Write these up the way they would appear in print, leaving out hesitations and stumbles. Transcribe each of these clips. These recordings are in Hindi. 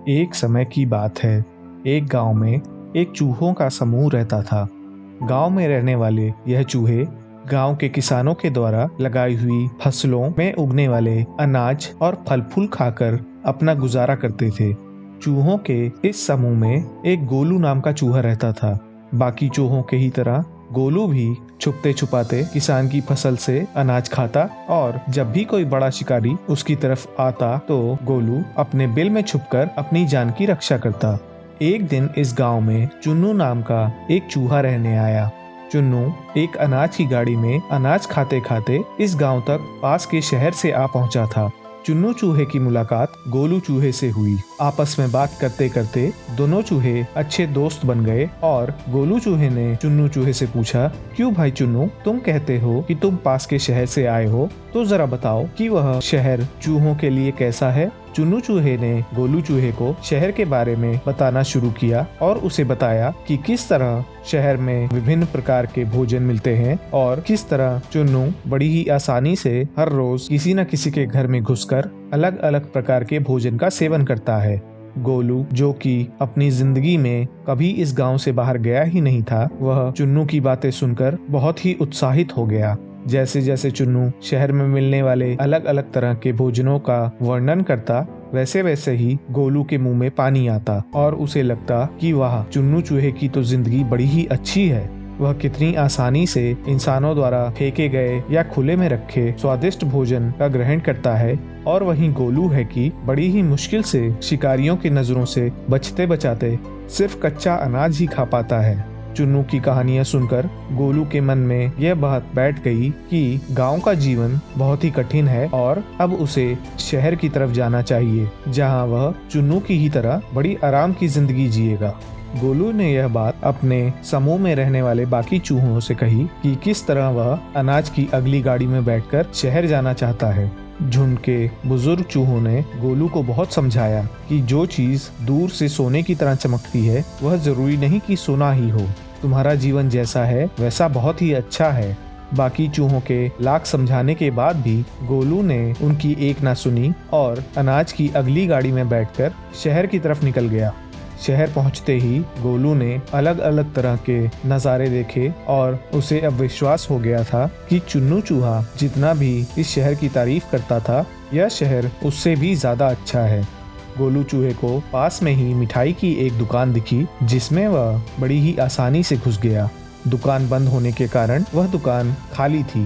एक समय की बात है। एक गांव में एक चूहों का समूह रहता था। गांव में रहने वाले यह चूहे गांव के किसानों के द्वारा लगाई हुई फसलों में उगने वाले अनाज और फल फूल खाकर अपना गुजारा करते थे। चूहों के इस समूह में एक गोलू नाम का चूहा रहता था। बाकी चूहों के ही तरह गोलू भी छुपते छुपाते किसान की फसल से अनाज खाता और जब भी कोई बड़ा शिकारी उसकी तरफ आता तो गोलू अपने बिल में छुपकर अपनी जान की रक्षा करता। एक दिन इस गांव में चुन्नू नाम का एक चूहा रहने आया। चुन्नू एक अनाज की गाड़ी में अनाज खाते खाते इस गांव तक पास के शहर से आ पहुंचा था। चुन्नू चूहे की मुलाकात गोलू चूहे से हुई। आपस में बात करते करते दोनों चूहे अच्छे दोस्त बन गए और गोलू चूहे ने चुन्नू चूहे से पूछा, क्यों भाई चुन्नू, तुम कहते हो कि तुम पास के शहर से आए हो, तो जरा बताओ कि वह शहर चूहों के लिए कैसा है। चुन्नू चूहे ने गोलू चूहे को शहर के बारे में बताना शुरू किया और उसे बताया कि किस तरह शहर में विभिन्न प्रकार के भोजन मिलते हैं और किस तरह चुन्नू बड़ी ही आसानी से हर रोज किसी न किसी के घर में घुसकर अलग अलग प्रकार के भोजन का सेवन करता है। गोलू, जो कि अपनी जिंदगी में कभी इस गांव से बाहर गया ही नहीं था, वह चुन्नू की बातें सुनकर बहुत ही उत्साहित हो गया। जैसे जैसे चुन्नू शहर में मिलने वाले अलग अलग तरह के भोजनों का वर्णन करता, वैसे वैसे ही गोलू के मुंह में पानी आता और उसे लगता कि वाह, चुन्नू चूहे की तो जिंदगी बड़ी ही अच्छी है। वह कितनी आसानी से इंसानों द्वारा फेंके गए या खुले में रखे स्वादिष्ट भोजन का ग्रहण करता है और वहीं गोलू है कि बड़ी ही मुश्किल से शिकारियों की नजरों से बचते बचाते सिर्फ कच्चा अनाज ही खा पाता है। चुन्नू की कहानियां सुनकर गोलू के मन में यह बात बैठ गई कि गांव का जीवन बहुत ही कठिन है और अब उसे शहर की तरफ जाना चाहिए, जहां वह चुन्नू की ही तरह बड़ी आराम की जिंदगी जिएगा। गोलू ने यह बात अपने समूह में रहने वाले बाकी चूहों से कही कि किस तरह वह अनाज की अगली गाड़ी में बैठकर शहर जाना चाहता है। झुंड के बुजुर्ग चूहों ने गोलू को बहुत समझाया कि जो चीज दूर से सोने की तरह चमकती है वह जरूरी नहीं कि सोना ही हो। तुम्हारा जीवन जैसा है वैसा बहुत ही अच्छा है। बाकी चूहों के लाख समझाने के बाद भी गोलू ने उनकी एक ना सुनी और अनाज की अगली गाड़ी में बैठकर शहर की तरफ निकल गया। शहर पहुंचते ही गोलू ने अलग अलग तरह के नज़ारे देखे और उसे अब विश्वास हो गया था कि चुन्नू चूहा जितना भी इस शहर की तारीफ करता था, यह शहर उससे भी ज्यादा अच्छा है। गोलू चूहे को पास में ही मिठाई की एक दुकान दिखी, जिसमें वह बड़ी ही आसानी से घुस गया। दुकान बंद होने के कारण वह दुकान खाली थी।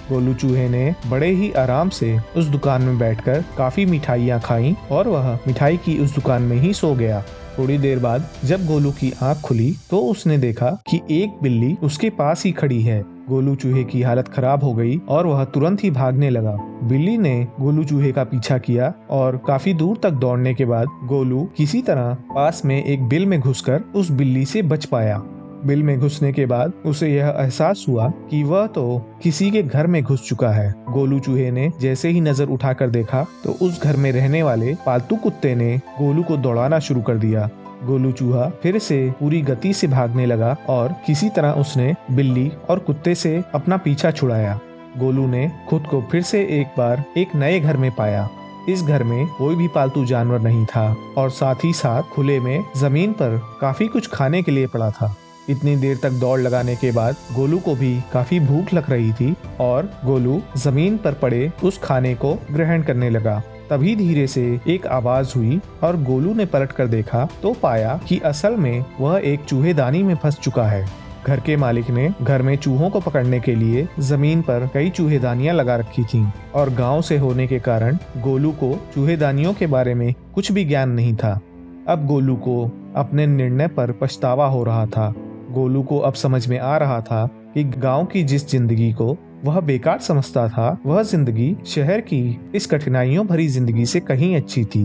गोलू चूहे ने बड़े ही आराम से उस दुकान में बैठकर काफी मिठाइयाँ खाईं और वह मिठाई की उस दुकान में ही सो गया। थोड़ी देर बाद जब गोलू की आंख खुली तो उसने देखा कि एक बिल्ली उसके पास ही खड़ी है। गोलू चूहे की हालत खराब हो गई और वह तुरंत ही भागने लगा। बिल्ली ने गोलू चूहे का पीछा किया और काफी दूर तक दौड़ने के बाद गोलू किसी तरह पास में एक बिल में घुसकर उस बिल्ली से बच पाया। बिल में घुसने के बाद उसे यह एहसास हुआ कि वह तो किसी के घर में घुस चुका है। गोलू चूहे ने जैसे ही नजर उठाकर देखा तो उस घर में रहने वाले पालतू कुत्ते ने गोलू को दौड़ाना शुरू कर दिया। गोलू चूहा फिर से पूरी गति से भागने लगा और किसी तरह उसने बिल्ली और कुत्ते से अपना पीछा छुड़ाया। गोलू ने खुद को फिर से एक बार एक नए घर में पाया। इस घर में कोई भी पालतू जानवर नहीं था और साथ ही साथ खुले में जमीन पर काफी कुछ खाने के लिए पड़ा था। इतनी देर तक दौड़ लगाने के बाद गोलू को भी काफी भूख लग रही थी और गोलू जमीन पर पड़े उस खाने को ग्रहण करने लगा। तभी धीरे से एक आवाज हुई और गोलू ने पलट कर देखा तो पाया कि असल में वह एक चूहेदानी में फंस चुका है। घर के मालिक ने घर में चूहों को पकड़ने के लिए जमीन पर कई चूहेदानियां लगा रखी थीं और गांव से होने के कारण गोलू को चूहेदानियों के बारे में कुछ भी ज्ञान नहीं था। अब गोलू को अपने निर्णय पर पछतावा हो रहा था। गोलू को अब समझ में आ रहा था कि गांव की जिस जिंदगी को वह बेकार समझता था, वह जिंदगी शहर की इस कठिनाइयों भरी जिंदगी से कहीं अच्छी थी।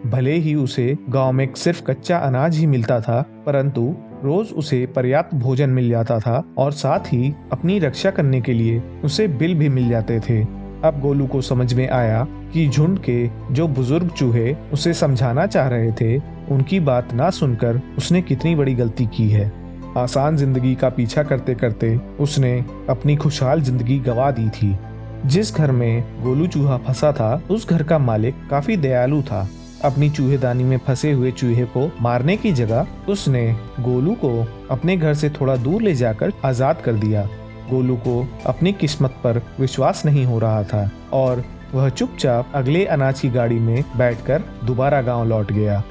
भले ही उसे गांव में सिर्फ कच्चा अनाज ही मिलता था, परंतु रोज उसे पर्याप्त भोजन मिल जाता था और साथ ही अपनी रक्षा करने के लिए उसे बिल भी मिल जाते थे। अब गोलू को समझ में आया कि झुंड के जो बुजुर्ग चूहे उसे समझाना चाह रहे थे, उनकी बात ना सुनकर उसने कितनी बड़ी गलती की है। आसान जिंदगी का पीछा करते करते उसने अपनी खुशहाल जिंदगी गंवा दी थी। जिस घर में गोलू चूहा फंसा था, उस घर का मालिक काफी दयालु था। अपनी चूहेदानी में फंसे हुए चूहे को मारने की जगह उसने गोलू को अपने घर से थोड़ा दूर ले जाकर आजाद कर दिया। गोलू को अपनी किस्मत पर विश्वास नहीं हो रहा था और वह चुपचाप अगले अनाज की गाड़ी में बैठकर दोबारा गांव लौट गया।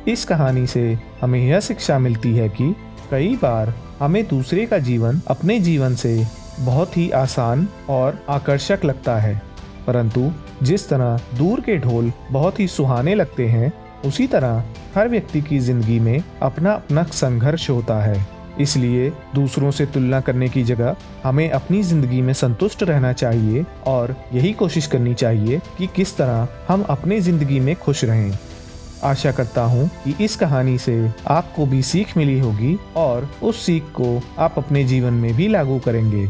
इस कहानी से हमें यह शिक्षा मिलती है कि कई बार हमें दूसरे का जीवन अपने जीवन से बहुत ही आसान और आकर्षक लगता है, परंतु जिस तरह दूर के ढोल बहुत ही सुहाने लगते हैं, उसी तरह हर व्यक्ति की जिंदगी में अपना अपना संघर्ष होता है। इसलिए दूसरों से तुलना करने की जगह हमें अपनी जिंदगी में संतुष्ट रहना चाहिए और यही कोशिश करनी चाहिए कि किस तरह हम अपने जिंदगी में खुश रहें। आशा करता हूँ कि इस कहानी से आपको भी सीख मिली होगी और उस सीख को आप अपने जीवन में भी लागू करेंगे।